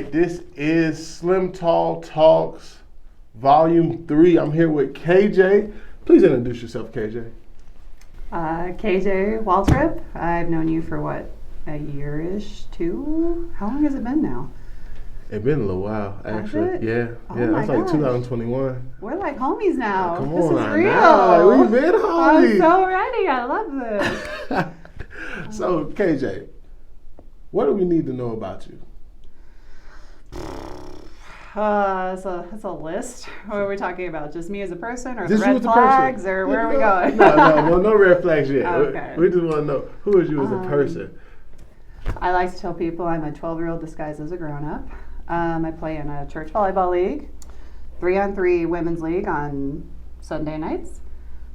right, this is SlimTall Talks, Volume 3. I'm here with KJ. Please introduce yourself, KJ. KJ Waltrip. I've known you for what, a year-ish, 2? How long has it been now? It's been a little while, actually. Has it? Yeah, Oh yeah. my It's like gosh. 2021. We're like homies now. Come this on, is I real. know. We've been I'm homies. so ready. I love this. So, KJ, what do we need to know about you? It's a list. What are we talking about? Just me as a person, or Just the you red as a flags, person. or where are we going? Well, no red flags yet. Okay. We just want to know, who is you as a person? I like to tell people I'm a 12-year-old disguised as a grown-up. I play in a church volleyball league, 3-on-3 women's league on Sunday nights.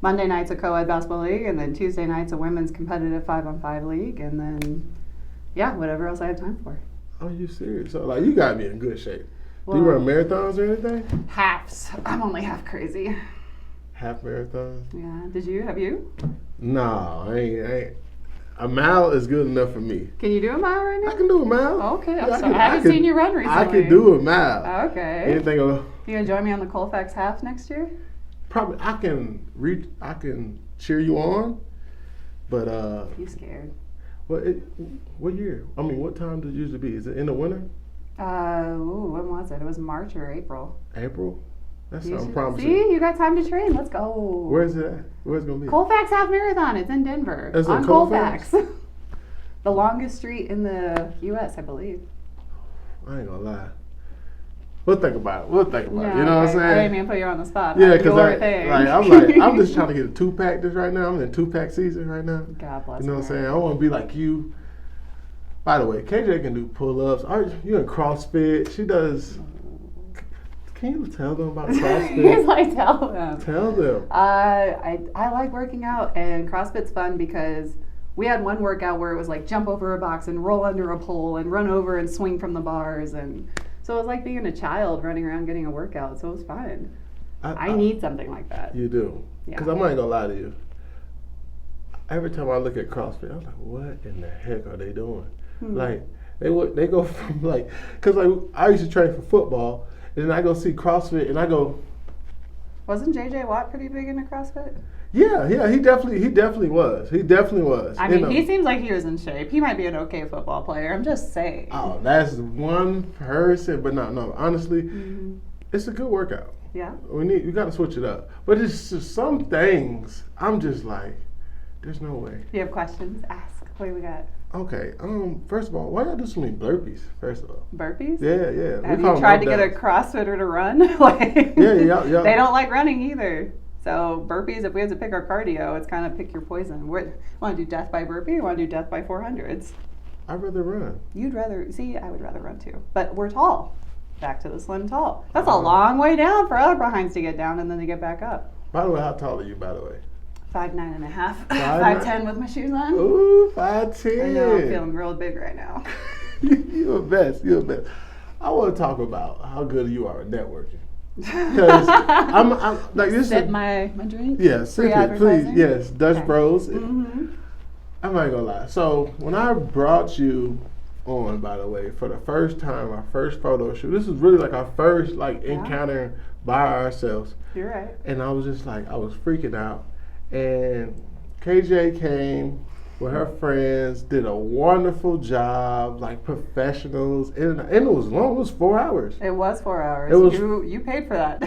Monday nights a co-ed basketball league, and then Tuesday nights a women's competitive 5-on-5 league, and then, yeah, whatever else I have time for. Are you serious? So, like, you got to be in good shape. Well, Do you run marathons or anything? halves. I'm only half crazy. Half marathons? Yeah. Have you? No, I ain't. A mile is good enough for me. Can you do a mile right now? I can do a mile. Okay. Yeah, I haven't seen you run recently. I can do a mile. Okay. Anything? You gonna join me on the Colfax half next year? Probably. I can cheer you on, but You scared? What year? I mean, what time does it usually be? Is it in the winter? When was it? It was March or April. April. That sounds See, promising. you got time to train. Let's go. Where's it at? Where's it gonna be? Colfax Half Marathon. It's in Denver. Is it on Colfax? The longest street in the U.S., I believe. I ain't gonna lie. We'll think about it. You know what I'm I saying? didn't mean to put you on the spot. Yeah, That's because your thing. I'm just trying to get a 2-pack this right now. I'm in 2-pack season right now. God bless You know what I'm saying? I America. want to be like you. By the way, KJ can do pull-ups. You in CrossFit? She does. Can you tell them about CrossFit? He's like, tell them. Tell them. I like working out, and CrossFit's fun because we had one workout where it was like jump over a box and roll under a pole and run over and swing from the bars, and so it was like being a child running around getting a workout. So it was fun. I need something like that. You do. Yeah. Because I'm not gonna lie to you. Every time I look at CrossFit, I'm like, what in the heck are they doing? Like they go from like, cause like I used to train for football, and then I go see CrossFit, and I go. Wasn't JJ Watt pretty big into CrossFit? Yeah, he definitely was. I mean, he seems like he was in shape. He might be an okay football player. I'm just saying. Oh, that's one person, but no. Honestly, it's a good workout. Yeah. We got to switch it up. But it's just some things I'm just like, there's no way. If you have questions, ask. What do we got? Okay. First of all, why y'all do so many burpees? First of all. Burpees? Yeah. Have you tried to get a CrossFitter to run? Yeah. They don't like running either. So burpees, if we had to pick our cardio, it's kind of pick your poison. Want to do death by burpee or want to do death by 400s? I'd rather run. I would rather run too. But we're tall. Back to the SlimTall. That's a long way down for other behinds to get down and then to get back up. By the way, how tall are you, by the way? 5'9.5". 5'9"? 5'10" with my shoes on. Ooh, 5'10". I know, I'm feeling real big right now. You're the best. I want to talk about how good you are at networking. Because I'm like this. Sip my drink. Yeah, sip it, please. Yes, Dutch Okay. Bros. Mm-hmm. I'm not gonna lie. So when I brought you on, by the way, for the first time, our first photo shoot. This is really like our first encounter by ourselves. You're right. And I was just like, I was freaking out. And KJ came with her friends, did a wonderful job, like professionals, and it was long. It was 4 hours. It was 4 hours. It was, you paid for that.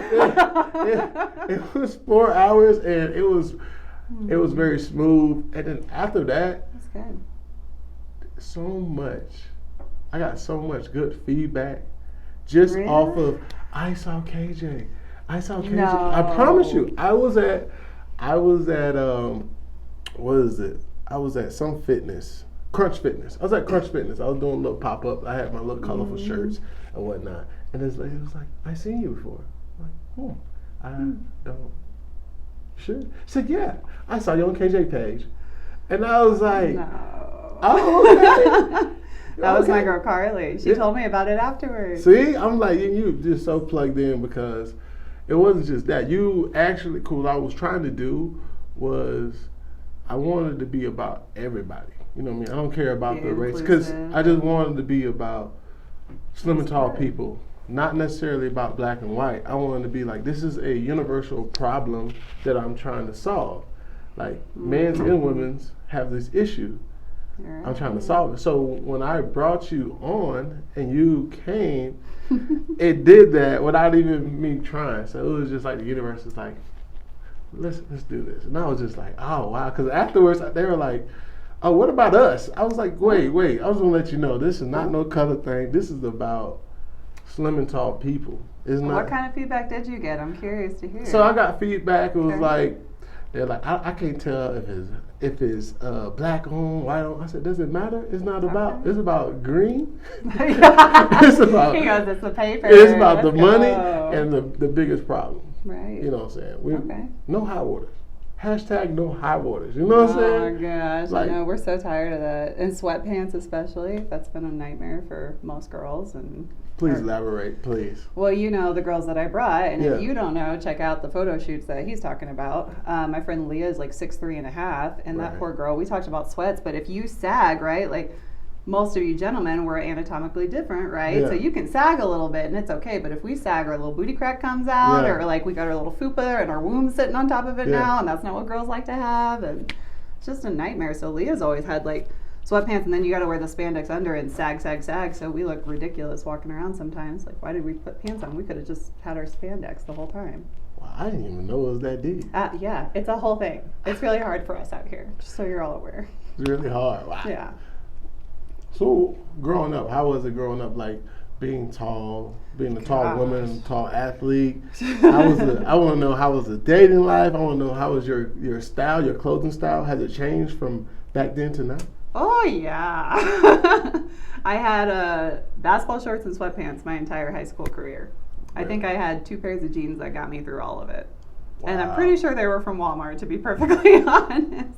it was 4 hours, and it was very smooth. And then after that, That's good. I got so much good feedback just off of I saw KJ. No. I promise you, I was at what is it? I was at some fitness, Crunch Fitness. I was at Crunch Fitness. I was doing a little pop up. I had my little colorful shirts and whatnot. And this lady was like, "I seen you before." I'm like, I don't. Sure. She said, "Yeah, I saw you on KJ page," and I was like, No. "Oh, okay." That was my girl Carly. She told me about it afterwards. See, I'm like, you just so plugged in because it wasn't just that. You actually, cool. What I was trying to do was I wanted to be about everybody. You know what I mean? I don't care about the race because I just wanted to be about slim and That's tall good. people. Not necessarily about black and white. I wanted to be like, this is a universal problem that I'm trying to solve. Like, men's and women's have this issue. You're I'm trying to right. solve it. So when I brought you on and you came, it did that without even me trying. So it was just like the universe was like, let's do this. And I was just like, oh wow. Because afterwards they were like, oh, what about us? I was like, wait. I was gonna let you know this is not no color thing. This is about slim and tall people. It's not. What kind of feedback did you get? I'm curious to hear. So I got feedback. It was Okay. like, they're like, I can't tell if it's black on, white on. I said, does it matter? It's not about. Okay. It's about green. Yeah. It's about. He goes, it's the paper. It's about the Let's money go. and the biggest problem. Right. You know what I'm saying? We, Okay. No high waters. Hashtag no high waters. You know what I'm Oh saying? my gosh, Like- I know, we're so tired of that. And sweatpants especially, that's been a nightmare for most girls. And Please elaborate, please. well, you know the girls that I brought, and Yeah. if you don't know, check out the photo shoots that he's talking about. My friend Leah is like 6'3.5", and that Right. poor girl, we talked about sweats, but if you sag, right, like most of you gentlemen, we're anatomically different, right? Yeah. So you can sag a little bit and it's okay, but if we sag, our little booty crack comes out, Yeah. or like we got our little fupa and our womb sitting on top of it Yeah. now, and that's not what girls like to have, and it's just a nightmare. So Leah's always had like sweatpants, and then you got to wear the spandex under and sag. So we look ridiculous walking around sometimes. Like, why did we put pants on? We could have just had our spandex the whole time. Wow, I didn't even know it was that deep. Yeah, it's a whole thing. It's really hard for us out here, just so you're all aware. It's really hard. Wow. Yeah. So growing up, how was it growing up? Like being tall, being a tall Gosh. woman, tall athlete. How was I want to know how was the dating life? I want to know how was your style, your clothing style? Has it changed from back then to now? Oh yeah. I had basketball shorts and sweatpants my entire high school career. I think I had 2 pairs of jeans that got me through all of it. And I'm Wow. pretty sure they were from Walmart, to be perfectly honest.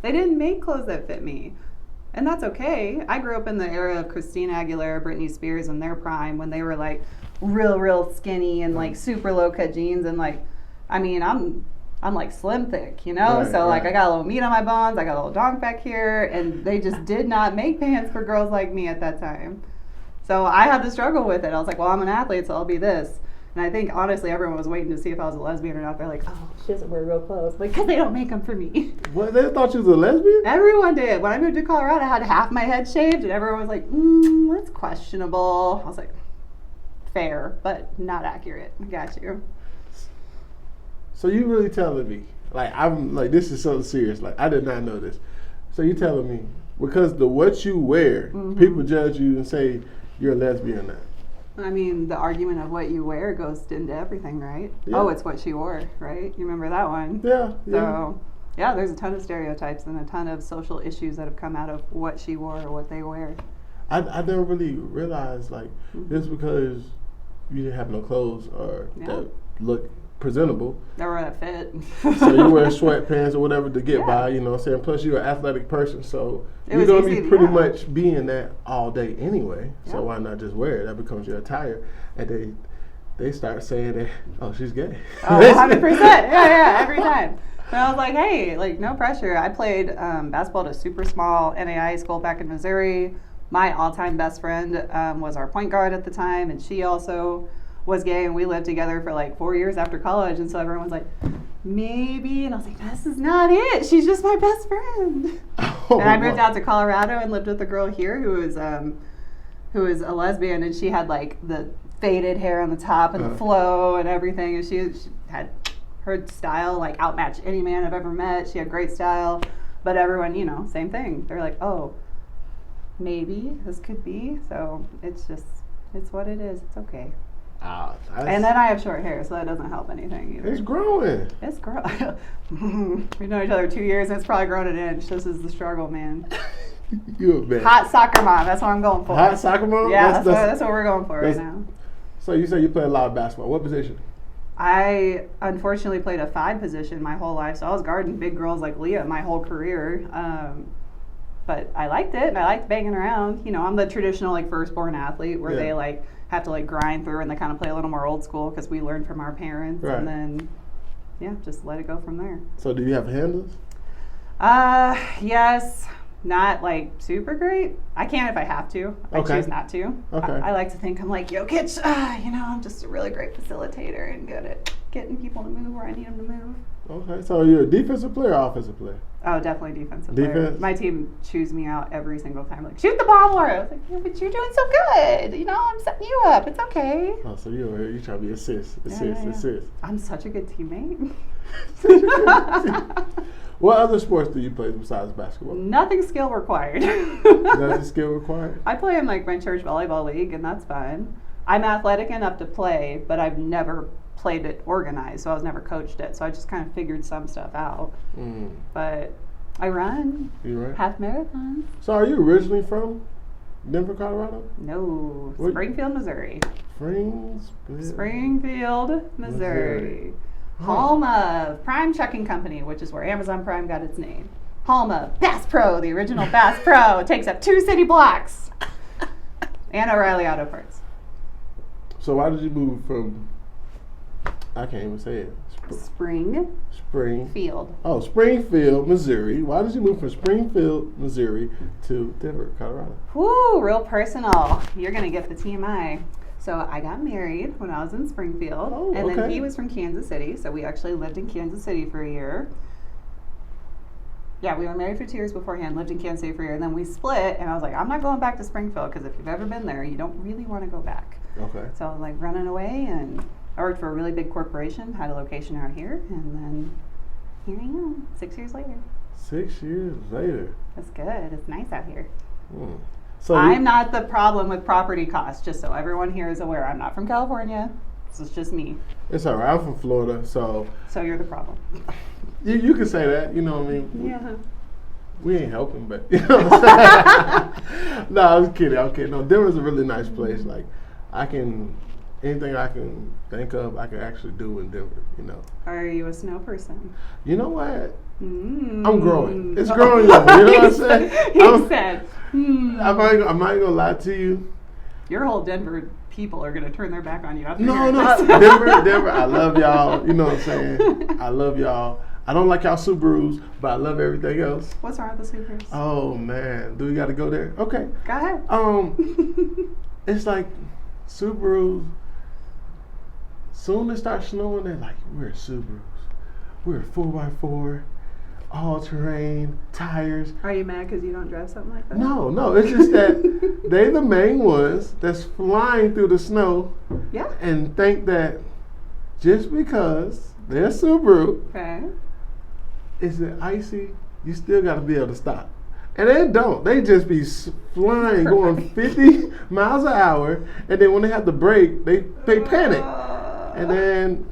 They didn't make clothes that fit me. And that's okay. I grew up in the era of Christina Aguilera, Britney Spears in their prime, when they were like real skinny and like super low cut jeans, and like, I mean, I'm like slim thick, you know? Right, So like right. I got a little meat on my bones, I got a little donk back here, and they just did not make pants for girls like me at that time. So I had to struggle with it. I was like, well, I'm an athlete, so I'll be this. And I think honestly everyone was waiting to see if I was a lesbian or not. They're like, oh, she doesn't wear real clothes. Like, because they don't make them for me. What, they thought you was a lesbian? Everyone did. When I moved to Colorado, I had half my head shaved, and everyone was like, that's questionable. I was like, fair, but not accurate. I got you. So you really telling me, like I'm like this is so serious. Like I did not know this. So you telling me because what you wear, people judge you and say you're a lesbian now. I mean, the argument of what you wear goes into everything, right? Yeah. Oh, it's what she wore, right? You remember that one? Yeah. So, yeah, there's a ton of stereotypes and a ton of social issues that have come out of what she wore or what they wear. I never really realized like just because you didn't have no clothes or Yeah. that look presentable. Or that fit. So you wear sweatpants or whatever to get Yeah. by, you know what I'm saying? Plus you're an athletic person, so It you're was gonna easy, be pretty yeah. much being that all day anyway. Yeah. So why not just wear it? That becomes your attire. And they start saying that, oh, she's gay. Oh, 100%. Yeah, every time. And I was like, hey, like, no pressure. I played basketball at a super small NAIA school back in Missouri. My all-time best friend was our point guard at the time, and she also was gay, and we lived together for like 4 years after college. And so everyone was like, maybe. And I was like, this is not it. She's just my best friend. Oh, And I moved wow. out to Colorado and lived with a girl here who was a lesbian, and she had like the faded hair on the top and the flow and everything, and she had her style like outmatched any man I've ever met. She had great style, but everyone, you know, same thing. They're like, oh, maybe this could be. So it's what it is. It's okay. Ah, And then I have short hair, so that doesn't help anything either. it's growing. It's grown. We've known each other 2 years, and it's probably grown an inch. This is the struggle, man. You a bitch. Hot soccer mom. That's what I'm going for. Hot soccer mom? Yeah, that's what we're going for right that's- now. So you say you play a lot of basketball. What position? I unfortunately played a 5 position my whole life, so I was guarding big girls like Leah my whole career. But I liked it, and I liked banging around. You know, I'm the traditional like firstborn athlete where Yeah. they like have to like grind through, and they kind of play a little more old school because we learned from our parents, Right. and then just let it go from there. So do you have handles? Yes, Not like super great. I can if I have to. I choose not to. Okay. I like to think I'm like Jokic. I'm just a really great facilitator and good at getting people to move where I need them to move. Okay, so you're a defensive player or offensive player? Oh, definitely defensive player. My team chews me out every single time. Like, shoot the ball more. I was like, yeah, but you're doing so good. I'm setting you up. It's okay. Oh, so you try to be assist. I'm such a good teammate. What other sports do you play besides basketball? Nothing skill required. Nothing skill required? I play in like my church volleyball league, and that's fine. I'm athletic enough to play, but I've never played it organized, so I was never coached it. So I just kind of figured some stuff out. But I run. You run? Half marathons. So are you originally from Denver, Colorado? No, Springfield, Missouri. Springfield, Missouri. Home of Prime Trucking Company, which is where Amazon Prime got its name. Home of Bass Pro, the original Bass Pro. It takes up 2 city blocks. And O'Reilly Auto Parts. So why did you move from, I can't even say it. Springfield. Oh, Springfield, Missouri. Why did you move from Springfield, Missouri to Denver, Colorado? Whoo, real personal. You're going to get the TMI. So I got married when I was in Springfield, then he was from Kansas City, so we actually lived in Kansas City for a year. Yeah, we were married for 2 years beforehand, lived in Kansas City for a year, and then we split, and I was like, I'm not going back to Springfield, because if you've ever been there, you don't really want to go back. Okay. So I was like running away, and I worked for a really big corporation, had a location out here, and then here I am, 6 years later. 6 years later. That's good. It's nice out here. So I'm not the problem with property costs, just so everyone here is aware. I'm not from California. This is just me. It's all right. I'm from Florida, so. So you're the problem. You can say that. You know what I mean? Yeah. We ain't helping, but you know what I'm saying? No, I was kidding. No, Denver's a really nice place. Like, anything I can think of, I can actually do in Denver, Are you a snow person? You know what? I'm growing. It's growing on me. You know what I'm saying? He said, I'm not going to lie to you. Your whole Denver people are going to turn their back on you after No, Denver, I love y'all. You know what I'm saying? I love y'all. I don't like y'all Subarus, but I love everything else. What's wrong with the Subarus? Oh, man. Do we got to go there? Okay. Go ahead. It's like Subarus, soon as it starts snowing, they're like, we're Subarus. We're 4x4, all-terrain, tires. Are you mad because you don't drive something like that? No. It's just that they're the main ones that's flying through the snow. Yeah. And think that just because they're Subaru, is it icy, you still got to be able to stop. And they don't. They just be flying, going 50 miles an hour, and then when they have to brake, they panic. And then,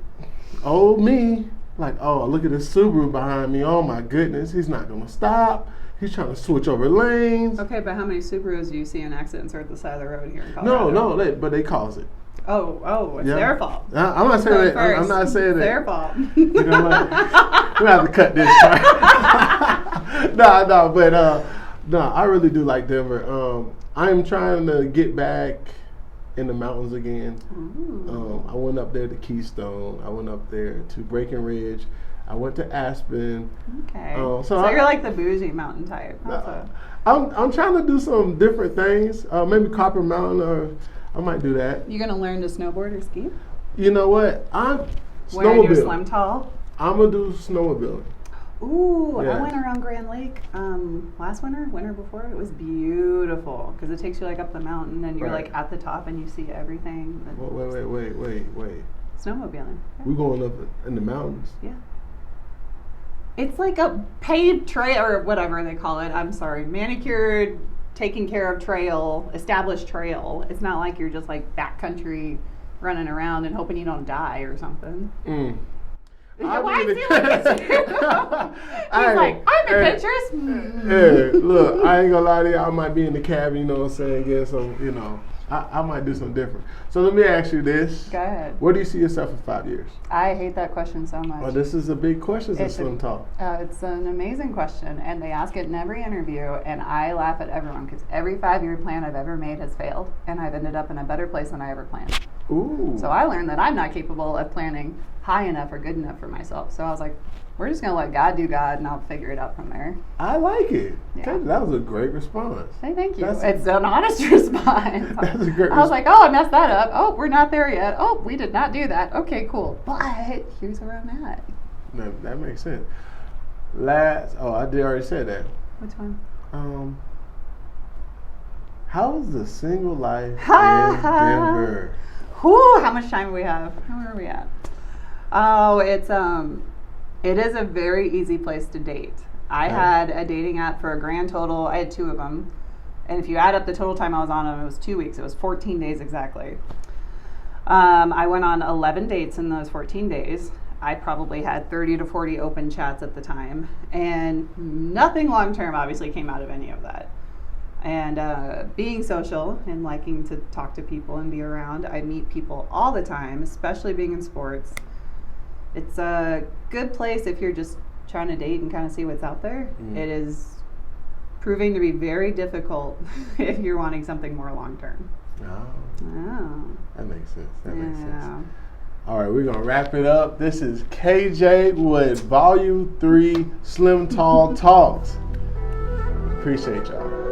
me, like, oh, look at this Subaru behind me. Oh, my goodness. He's not going to stop. He's trying to switch over lanes. Okay, but how many Subarus do you see in accidents or at the side of the road here in Colorado? No, but they cause it. Oh, it's their fault. I'm not saying that. I'm not saying it's that. Their fault. You know what? We have to cut this part. No, I really do like Denver. I'm trying to get back in the mountains again. I went up there to Keystone. I went up there to Breckenridge. I went to Aspen. Okay. So you're like the bougie mountain type. I'm trying to do some different things. Maybe Copper Mountain, or I might do that. You gonna learn to snowboard or ski? You know what? I'm Wearing your SlimTall? I'm gonna do snowmobiling. Ooh, yeah. I went around Grand Lake last winter before. It was beautiful because it takes you like up the mountain and you're like at the top and you see everything. Wait. Snowmobiling. Yeah. We're going up in the mountains. Yeah. It's like a paved trail or whatever they call it. I'm sorry, manicured, taken care of trail, established trail. It's not like you're just like backcountry running around and hoping you don't die or something. Why is he like this? He's like, I'm adventurous. Hey, look, I ain't gonna lie to you. I might be in the cabin, you know what I'm saying, get some, I might do something different. So let me ask you this. Go ahead. Where do you see yourself in 5 years? I hate that question so much. Well, this is a big question in SlimTall. It's an amazing question, and they ask it in every interview, and I laugh at everyone because every 5-year plan I've ever made has failed, and I've ended up in a better place than I ever planned. Ooh. So I learned that I'm not capable of planning high enough or good enough for myself. So I was like, we're just going to let God do God, and I'll figure it out from there. I like it. Yeah. Okay, that was a great response. Hey, thank you. That's It's an honest response. That's a great I was like, oh, I messed that up. Oh, we're not there yet. Oh, we did not do that. Okay, cool. But here's where I'm at. No, that makes sense. I did already say that. Which one? How's the single life in Denver? Whew, how much time do we have? Where are we at? Oh, it is a very easy place to date. I had a dating app for a grand total. I had 2 of them. And if you add up the total time I was on them, it was 2 weeks. It was 14 days exactly. I went on 11 dates in those 14 days. I probably had 30 to 40 open chats at the time. And nothing long-term obviously came out of any of that. And being social and liking to talk to people and be around, I meet people all the time, especially being in sports. It's a good place if you're just trying to date and kind of see what's out there. It is proving to be very difficult if you're wanting something more long-term. Oh. That makes sense. That makes sense. All right, we're going to wrap it up. This is KJ with Volume 3 SlimTall Talks. Appreciate y'all.